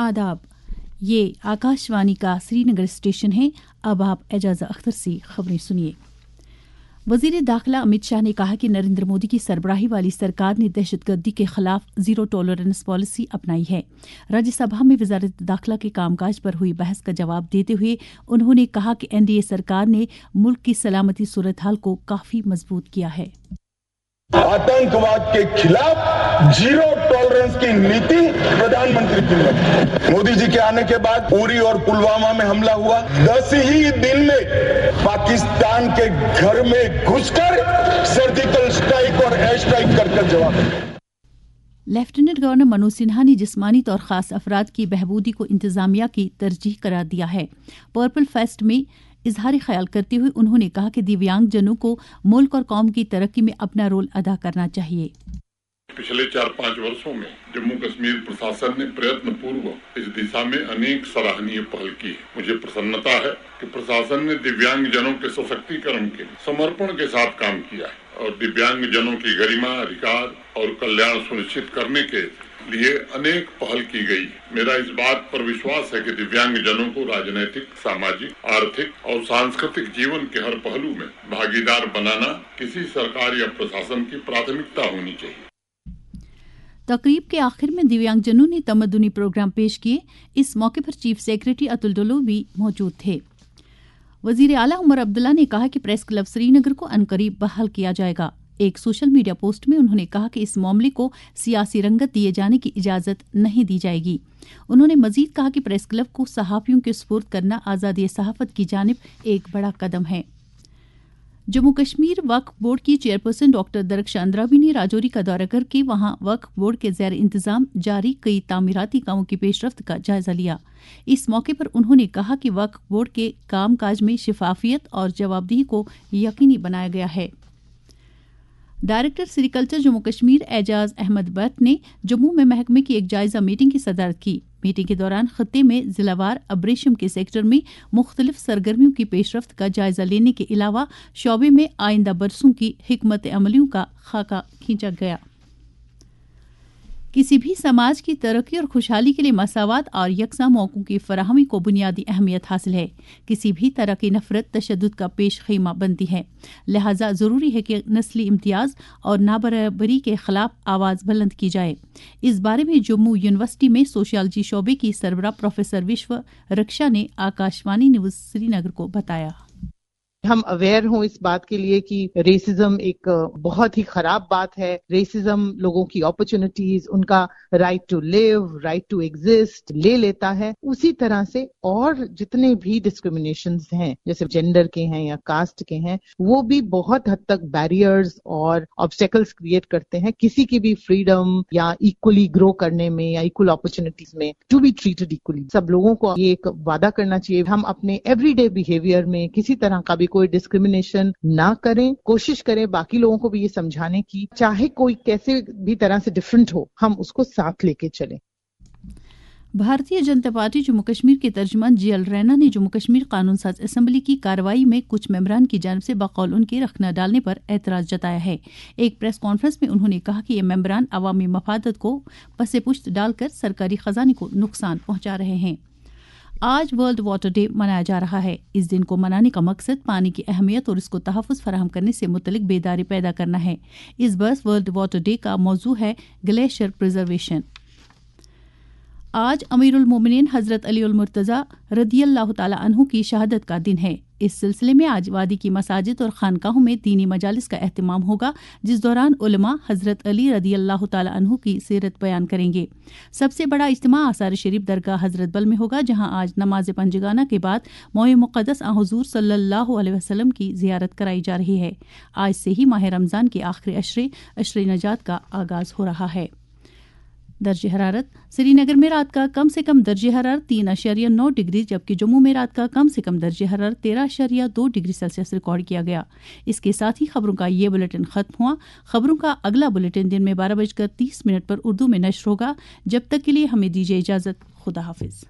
आदाब, ये आकाशवाणी का श्रीनगर स्टेशन है। अब आप एजाज़ा अख्तर से खबरें सुनिए। वज़ीर दाखिला अमित शाह ने कहा कि नरेंद्र मोदी की सरबराही वाली सरकार ने दहशतगर्दी के खिलाफ जीरो टॉलरेंस पॉलिसी अपनाई है। राज्यसभा में वज़ारत दाखिला के कामकाज पर हुई बहस का जवाब देते हुए उन्होंने कहा कि एनडीए सरकार ने मुल्क की सलामती सूरत हाल को काफ़ी मजबूत किया है। आतंकवाद के खिलाफ जीरो टॉलरेंस की नीति प्रधानमंत्री की है। मोदी जी के आने के बाद उरी और पुलवामा में हमला हुआ, 10 ही दिन में पाकिस्तान के घर में घुसकर सर्जिकल स्ट्राइक और एयर स्ट्राइक कर जवाब दिया। लेफ्टिनेंट गवर्नर मनोज सिन्हा ने जिस्मानी तौर खास अफराद की बहबूदी को इंतजामिया की तरजीह करार दिया है। पर्पल फेस्ट में इजहार ख्याल करते हुए उन्होंने कहा कि दिव्यांगजनों को मुल्क और कौम की तरक्की में अपना रोल अदा करना चाहिए। पिछले 4-5 वर्षों में जम्मू कश्मीर प्रशासन ने प्रयत्न पूर्वक इस दिशा में अनेक सराहनीय पहल की है। मुझे प्रसन्नता है कि प्रशासन ने दिव्यांगजनों के सशक्तिकरण के समर्पण के साथ काम किया है और दिव्यांगजनों की गरिमा, अधिकार और कल्याण सुनिश्चित करने के लिए अनेक पहल की गई। मेरा इस बात पर विश्वास है कि दिव्यांगजनों को राजनीतिक, सामाजिक, आर्थिक और सांस्कृतिक जीवन के हर पहलू में भागीदार बनाना किसी सरकार या प्रशासन की प्राथमिकता होनी चाहिए। तकरीब के आखिर में दिव्यांगजनों ने तमद्दुनी प्रोग्राम पेश किए। इस मौके पर चीफ सेक्रेटरी अतुल डोलो भी मौजूद थे। वजीर आला उमर अब्दुल्ला ने कहा कि प्रेस क्लब श्रीनगर को अनकरीब बहाल किया जाएगा। एक सोशल मीडिया पोस्ट में उन्होंने कहा कि इस मामले को सियासी रंगत दिए जाने की इजाजत नहीं दी जाएगी। उन्होंने मजीद कहा कि प्रेस क्लब को सहाफियों के सुपुर्द करना आज़ादी सहाफत की जानिब एक बड़ा कदम है। जम्मू कश्मीर वक्फ बोर्ड की चेयरपर्सन डॉक्टर दरख्शां अंद्राबी ने राजौरी का दौरा करके वहां वक्फ बोर्ड के ज़ेर इंतजाम जारी कई तामीराती कामों की पेशरफ्त का जायजा लिया। इस मौके पर उन्होंने कहा कि वक्फ बोर्ड के काम काज में शफाफियत और जवाबदेही को यकीनी बनाया गया है। डायरेक्टर सेरिकल्चर जम्मू कश्मीर एजाज अहमद बट ने जम्मू में महकमे की एक जायजा मीटिंग की सदारत की। मीटिंग के दौरान खत्ते में जिलावार अब्रेशम के सेक्टर में मुख्तलिफ सरगर्मियों की पेशरफ्त का जायजा लेने के अलावा शोबे में आइंदा बरसों की हिकमत अमलियों का खाका खींचा गया। किसी भी समाज की तरक्की और खुशहाली के लिए मसावत और यकसा मौकों की फराहमी को बुनियादी अहमियत हासिल है। किसी भी तरह की नफरत तशद्दुद का पेश खीमा बनती है। लिहाजा ज़रूरी है कि नस्ली इम्तियाज़ और नाबराबरी के खिलाफ आवाज़ बुलंद की जाए। इस बारे में जम्मू यूनिवर्सिटी में सोशियोलॉजी शोबे की सरबराह प्रोफेसर विश्व रक्षा ने आकाशवाणी न्यूज़ श्रीनगर को बताया। हम अवेयर हों इस बात के लिए कि रेसिज्म एक बहुत ही खराब बात है। रेसिज्म लोगों की अपॉर्चुनिटीज, उनका right to live, right to exist ले लेता है। उसी तरह से और जितने भी डिस्क्रिमिनेशंस हैं, जैसे जेंडर के हैं या कास्ट के हैं, वो भी बहुत हद तक बैरियर्स और ऑब्स्टेकल्स क्रिएट करते हैं किसी की भी फ्रीडम या इक्वली ग्रो करने में या इक्वल अपॉर्चुनिटीज में टू बी ट्रीटेड इक्वली। सब लोगों को ये एक वादा करना चाहिए, हम अपने एवरीडे बिहेवियर में किसी तरह का भी कोई डिस्क्रिमिनेशन ना करें। कोशिश करें बाकी लोगों को भी ये समझाने की, चाहे कोई कैसे भी तरह से डिफरेंट हो, हम उसको साथ लेके चलें। भारतीय जनता पार्टी जम्मू कश्मीर के तर्जुमान जीएल रैना ने जम्मू कश्मीर कानून साज असम्बली की कार्रवाई में कुछ मेंबरान की जानिब से बकौल उनके रख न डालने पर एतराज जताया है। एक प्रेस कॉन्फ्रेंस में उन्होंने कहा कि ये मेंबरान अवामी मफादत को पसे पुश्त डालकर सरकारी खजाने को नुकसान पहुंचा रहे हैं। आज वर्ल्ड वाटर डे मनाया जा रहा है। इस दिन को मनाने का मकसद पानी की अहमियत और इसको तहफ़्फ़ुज़ फराहम करने से मुतल्लिक बेदारी पैदा करना है। इस बरस वर्ल्ड वाटर डे का मौजू है ग्लेशियर प्रिजर्वेशन। आज अमीरुल मोमिनीन हज़रत अली उल मुर्तज़ा रदियल्लाहु ताला अन्हु की शहादत का दिन है। इस सिलसिले में आज वादी की मसाजिद और खानकाहों में दीनी मजालिस का एहतमाम होगा, जिस दौरान उलमा हज़रत अली रदियल्लाहु ताला अन्हु की सीरत बयान करेंगे। सबसे बड़ा इज्तिमा आसार शरीफ दरगाह हज़रत बल में होगा, जहां आज नमाज पंजगाना के बाद मौए मुक़द्दस हुज़ूर सल्लल्लाहु अलैहि वसल्लम की ज़ियारत कराई जा रही है। आज से ही माह रमज़ान के आखिरी अशरे नजात का आगाज़ हो रहा है। दर्जे हरारत श्रीनगर में रात का कम से कम दर्जे हरारत 3.9 डिग्री, जबकि जम्मू में रात का कम से कम दर्जे हरारत 13.2 डिग्री सेल्सियस रिकॉर्ड किया गया। इसके साथ ही खबरों का ये बुलेटिन खत्म हुआ। खबरों का अगला बुलेटिन दिन में 12:30 पर उर्दू में नश्र होगा। जब तक के लिए हमें दीजिए इजाजत। खुदा हाफिज।